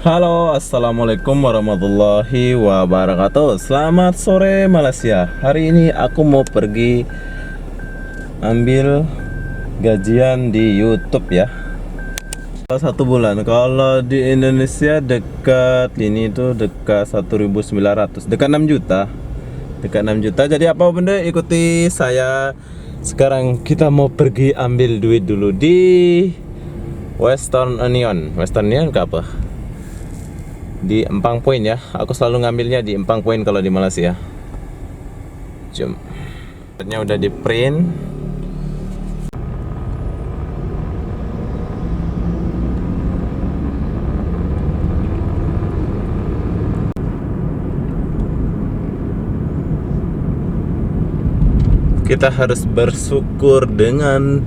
Halo, assalamualaikum warahmatullahi wabarakatuh. Selamat sore Malaysia. Hari ini aku mau pergi ambil gajian di YouTube ya. 1 bulan. Kalau di Indonesia dekat ini tuh dekat 1.900, dekat 6 juta. Dekat 6 juta. Jadi apa benda, ikuti saya. Sekarang kita mau pergi ambil duit dulu di Western Union. Western Union ke apa? Di Empang Point ya. Aku selalu ngambilnya di Empang Point kalau di Malaysia. Jom. Nya udah di print. Kita harus bersyukur dengan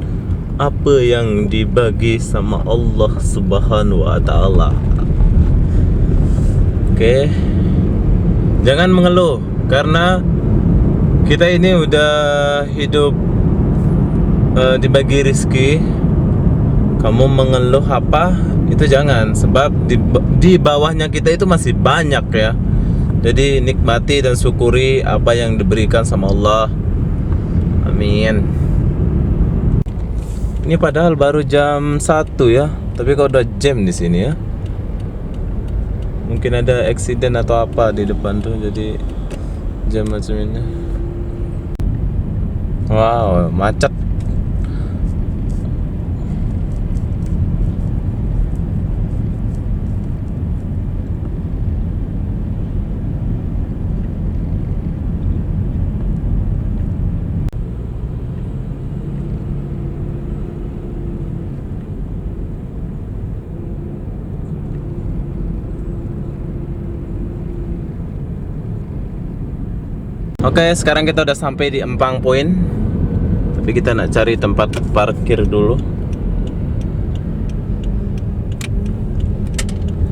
apa yang dibagi sama Allah Subhanahu wa taala. Oke. Jangan mengeluh karena kita ini udah hidup dibagi rizki. Kamu mengeluh apa? Itu jangan, sebab di bawahnya kita itu masih banyak ya. Jadi nikmati dan syukuri apa yang diberikan sama Allah. Amin. Ini padahal baru jam 1 ya, tapi kok udah jam di sini ya. Mungkin ada eksiden atau apa di depan tuh, jadi jam macam ini. Wow, macet. Oke, sekarang kita udah sampai di Empang Point. Tapi kita nak cari tempat parkir dulu.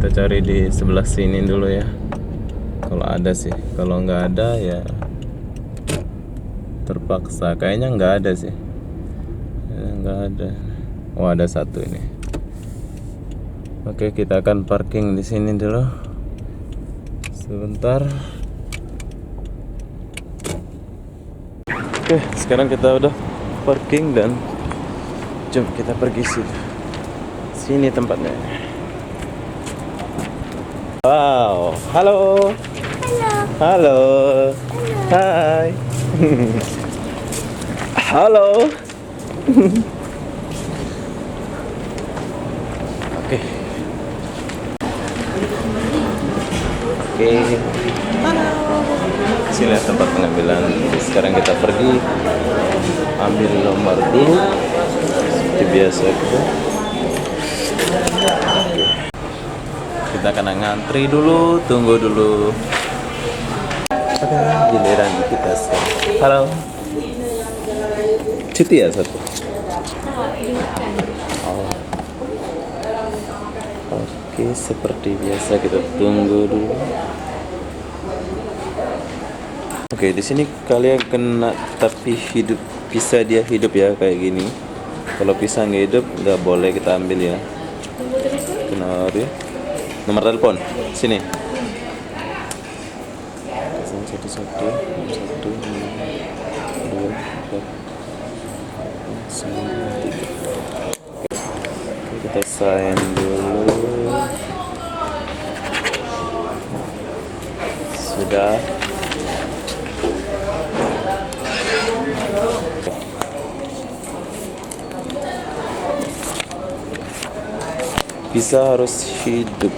Kita cari di sebelah sini dulu ya. Kalau ada sih, kalau nggak ada ya terpaksa. Kayaknya nggak ada sih. Nggak ada. Oh, ada satu ini. Oke, kita akan parking di sini dulu. Sebentar. Oke, sekarang kita udah parking dan jom kita pergi sini. Sini tempatnya. Wow, halo. Halo. Hai. Halo. Oke. Oke. Sini tempat pengambilan. Sekarang kita pergi ambil nomor dulu seperti biasa gitu. Kita akan ngantri dulu, tunggu dulu. Oke, giliran kita sekarang. Halo. Cuti ya satu. Oh. Oke, seperti biasa kita tunggu dulu. Oke, di sini kalian kena tapi hidup, bisa dia hidup ya kayak gini. Kalau pisah nggak hidup nggak boleh kita ambil ya. Kena ya. Nomor telepon sini. 112 kita sign dulu. Sudah. Bisa harus hidup.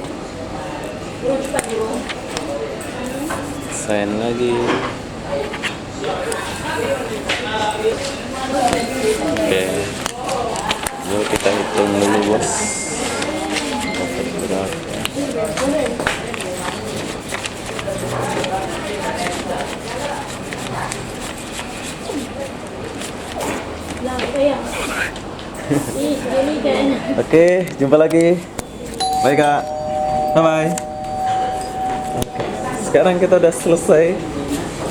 Sign lagi. Oke. Yuk kita hitung dulu bos. Dapat berapa? Oke, jumpa lagi. Baik kak. Bye bye. Oke, sekarang kita udah selesai.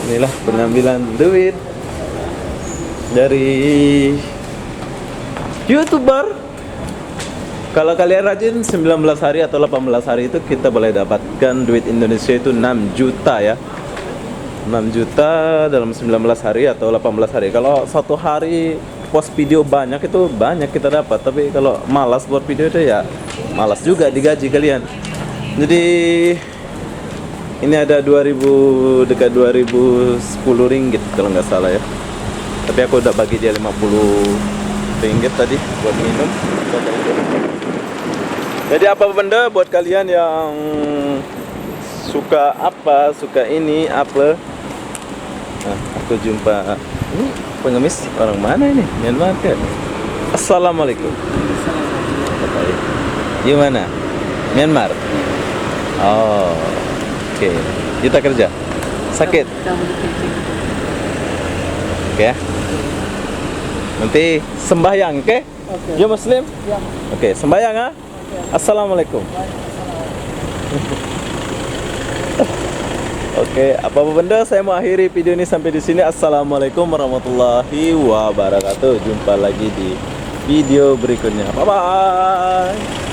Inilah pengambilan duit dari YouTuber Kalau kalian rajin 19 hari atau 18 hari itu kita boleh dapatkan duit Indonesia itu 6 juta ya. 6 juta dalam 19 hari atau 18 hari. Kalau satu hari post video banyak itu banyak kita dapat. Tapi kalau malas buat video itu ya malas juga digaji kalian. Jadi ini ada 2000 dekat 2010 ringgit kalau nggak salah ya. Tapi aku udah bagi dia 50 ringgit tadi buat minum. Jadi apa benda buat kalian yang suka ini apa? Nah, aku jumpa ini pengemis orang mana ini? Myanmar kan? Assalamualaikum. Gimana? Myanmar? Oh, oke. Kita kerja. Sakit? Oke. Nanti sembahyang, oke? Ya Muslim? Oke, sembahyang ah. Assalamualaikum. Oke, apa benda saya mau akhiri video ini sampai di sini. Assalamualaikum warahmatullahi wabarakatuh. Jumpa lagi di video berikutnya. Bye bye.